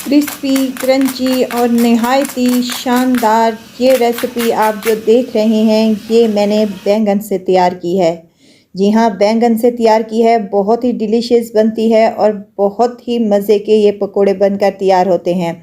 Crispy crunchy और नहायती शानदार ये रेसिपी आप जो देख रहे हैं ये मैंने बैंगन से तैयार की है। जी हाँ, बैंगन से तैयार की है। बहुत ही डिलीशियस बनती है और बहुत ही मज़े के ये पकोड़े बनकर तैयार होते हैं।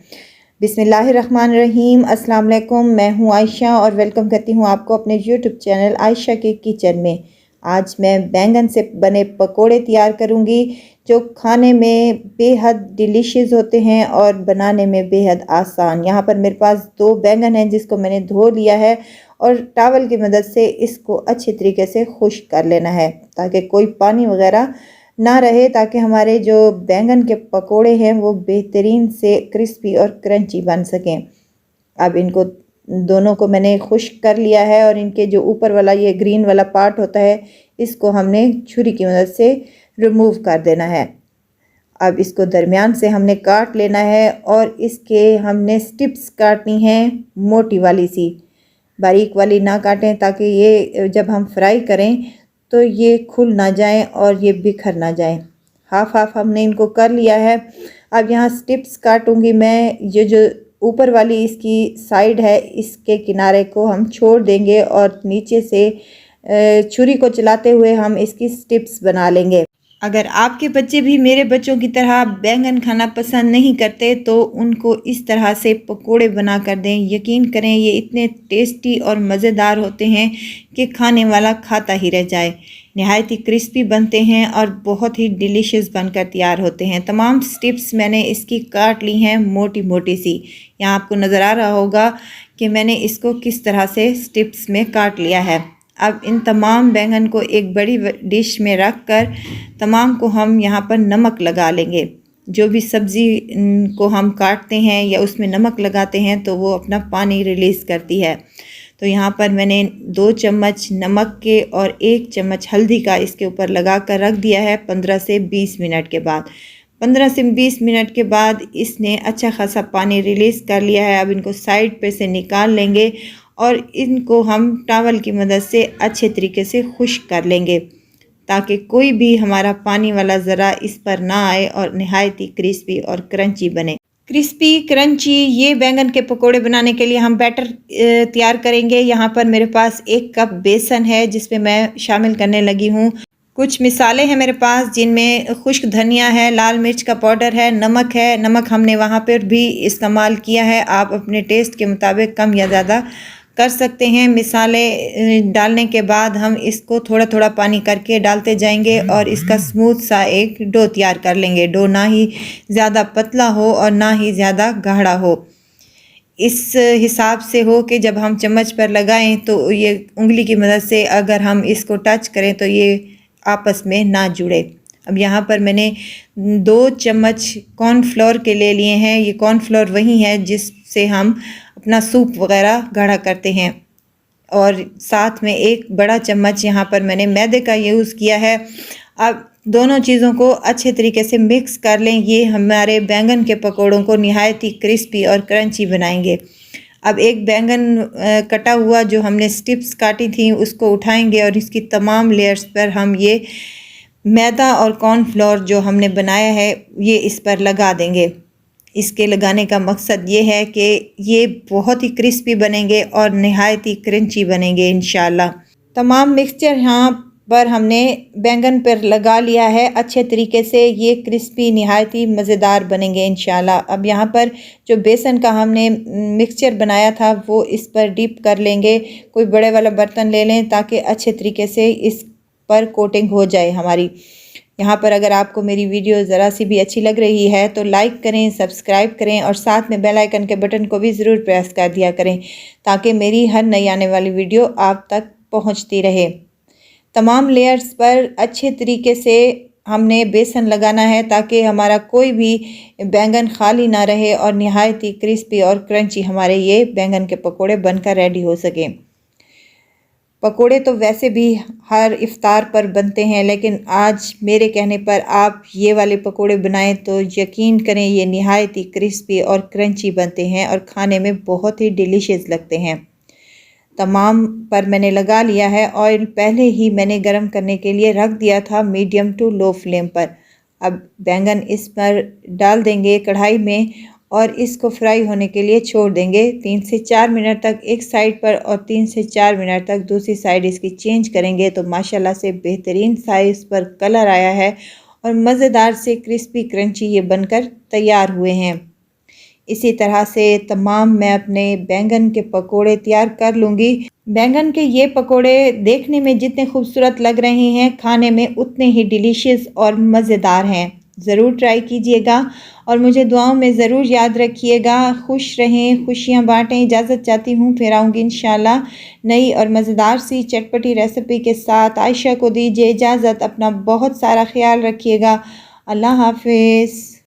बिस्मिल्लाहिर्रहमानिर्रहीम। अस्सलाम वालेकुम। मैं हूँ आयशा और वेलकम करती हूँ आपको अपने यूट्यूब चैनल आयशा के किचन में। आज मैं बैंगन से बने पकोड़े तैयार करूँगी जो खाने में बेहद डिलीशियस होते हैं और बनाने में बेहद आसान। यहाँ पर मेरे पास 2 बैंगन हैं जिसको मैंने धो लिया है और टॉवल की मदद से इसको अच्छी तरीके से खुश्क कर लेना है ताकि कोई पानी वगैरह ना रहे, ताकि हमारे जो बैंगन के पकोड़े हैं वो बेहतरीन से क्रिस्पी और क्रंची बन सकें। अब इनको दोनों को मैंने खुश्क कर लिया है और इनके जो ऊपर वाला ये ग्रीन वाला पार्ट होता है इसको हमने छुरी की मदद से रिमूव कर देना है। अब इसको दरमियान से हमने काट लेना है और इसके हमने स्टिप्स काटनी है, मोटी वाली सी, बारीक वाली ना काटें ताकि ये जब हम फ्राई करें तो ये खुल ना जाए और ये बिखर ना जाए। हाफ हाफ हमने इनको कर लिया है। अब यहाँ स्टिप्स काटूंगी मैं। ये जो ऊपर वाली इसकी साइड है इसके किनारे को हम छोड़ देंगे और नीचे से छुरी को चलाते हुए हम इसकी स्टिप्स बना लेंगे। अगर आपके बच्चे भी मेरे बच्चों की तरह बैंगन खाना पसंद नहीं करते तो उनको इस तरह से पकोड़े बना कर दें। यकीन करें ये इतने टेस्टी और मज़ेदार होते हैं कि खाने वाला खाता ही रह जाए। नहायत ही क्रिस्पी बनते हैं और बहुत ही डिलीशियस बनकर तैयार होते हैं। तमाम स्टिप्स मैंने इसकी काट ली हैं मोटी मोटी सी। यहाँ आपको नज़र आ रहा होगा कि मैंने इसको किस तरह से स्टिप्स में काट लिया है। अब इन तमाम बैंगन को एक बड़ी डिश में रख कर तमाम को हम यहाँ पर नमक लगा लेंगे। जो भी सब्ज़ी को हम काटते हैं या उसमें नमक लगाते हैं तो वो अपना पानी रिलीज़ करती है। तो यहाँ पर मैंने 2 चम्मच नमक के और 1 चम्मच हल्दी का इसके ऊपर लगा कर रख दिया है 15 से 20 मिनट के बाद। 15 से 20 मिनट के बाद इसने अच्छा खासा पानी रिलीज़ कर लिया है। अब इनको साइड पे से निकाल लेंगे और इनको हम टॉवल की मदद से अच्छे तरीके से खुश्क कर लेंगे ताकि कोई भी हमारा पानी वाला ज़रा इस पर ना आए और नहायत ही क्रिस्पी और क्रंची बने। क्रिस्पी क्रंची ये बैंगन के पकोड़े बनाने के लिए हम बैटर तैयार करेंगे। यहाँ पर मेरे पास 1 कप बेसन है जिसमें मैं शामिल करने लगी हूँ। कुछ मिसाले हैं मेरे पास जिनमें खुश्क धनिया है, लाल मिर्च का पाउडर है, नमक है। नमक हमने वहाँ पर भी इस्तेमाल किया है, आप अपने टेस्ट के मुताबिक कम या ज़्यादा कर सकते हैं। मिसाले डालने के बाद हम इसको थोड़ा थोड़ा पानी करके डालते जाएंगे और इसका स्मूथ सा एक डो तैयार कर लेंगे। डो ना ही ज़्यादा पतला हो और ना ही ज़्यादा गाढ़ा हो, इस हिसाब से हो कि जब हम चम्मच पर लगाएं तो ये उंगली की मदद से अगर हम इसको टच करें तो ये आपस में ना जुड़े। अब यहाँ पर मैंने 2 चम्मच कॉर्नफ्लोर के ले लिए हैं। ये कॉर्नफ्लोर वही है जिससे हम अपना सूप वगैरह गाढ़ा करते हैं और साथ में 1 बड़ा चम्मच यहाँ पर मैंने मैदे का यूज़ किया है। अब दोनों चीज़ों को अच्छे तरीके से मिक्स कर लें। ये हमारे बैंगन के पकोड़ों को नहायत ही क्रिस्पी और क्रंची बनाएंगे। अब एक बैंगन कटा हुआ जो हमने स्टिप्स काटी थी उसको उठाएंगे और इसकी तमाम लेयर्स पर हम ये मैदा और कॉर्नफ्लोर जो हमने बनाया है ये इस पर लगा देंगे। इसके लगाने का मकसद ये है कि ये बहुत ही क्रिस्पी बनेंगे और नहायत ही क्रंची बनेंगे इंशाल्लाह। तमाम मिक्सचर यहाँ पर हमने बैंगन पर लगा लिया है अच्छे तरीके से। ये क्रिस्पी नहायत ही मज़ेदार बनेंगे इंशाल्लाह। अब यहाँ पर जो बेसन का हमने मिक्सचर बनाया था वो इस पर डिप कर लेंगे। कोई बड़े वाला बर्तन ले लें ताकि अच्छे तरीके से इस पर कोटिंग हो जाए हमारी। यहाँ पर अगर आपको मेरी वीडियो ज़रा सी भी अच्छी लग रही है तो लाइक करें, सब्सक्राइब करें और साथ में बेल आइकन के बटन को भी ज़रूर प्रेस कर दिया करें ताकि मेरी हर नई आने वाली वीडियो आप तक पहुँचती रहे। तमाम लेयर्स पर अच्छे तरीके से हमने बेसन लगाना है ताकि हमारा कोई भी बैंगन खाली ना रहे और नहायत ही क्रिस्पी और क्रंची हमारे ये बैंगन के पकोड़े बनकर रेडी हो सकें। पकोड़े तो वैसे भी हर इफ्तार पर बनते हैं, लेकिन आज मेरे कहने पर आप ये वाले पकोड़े बनाएं तो यकीन करें ये नहायत ही क्रिस्पी और क्रंची बनते हैं और खाने में बहुत ही डिलीशियस लगते हैं। तमाम पर मैंने लगा लिया है। ऑयल पहले ही मैंने गरम करने के लिए रख दिया था मीडियम टू लो फ्लेम पर। अब बैंगन इस पर डाल देंगे कढ़ाई में और इसको फ्राई होने के लिए छोड़ देंगे 3 से 4 मिनट तक एक साइड पर और 3 से 4 मिनट तक दूसरी साइड इसकी चेंज करेंगे तो माशाल्लाह से बेहतरीन सा इस पर कलर आया है और मज़ेदार से क्रिस्पी क्रंची ये बनकर तैयार हुए हैं। इसी तरह से तमाम मैं अपने बैंगन के पकोड़े तैयार कर लूँगी। बैंगन के ये पकोड़े देखने में जितने खूबसूरत लग रहे हैं खाने में उतने ही डिलीशियस और मज़ेदार हैं। ज़रूर ट्राई कीजिएगा और मुझे दुआओं में ज़रूर याद रखिएगा। खुश रहें, खुशियाँ बाँटें। इजाज़त चाहती हूँ, फिर आऊँगी इंशाल्लाह नई और मज़ेदार सी चटपटी रेसिपी के साथ। आयशा को दीजिए इजाज़त, अपना बहुत सारा ख्याल रखिएगा। अल्लाह हाफ़िज़।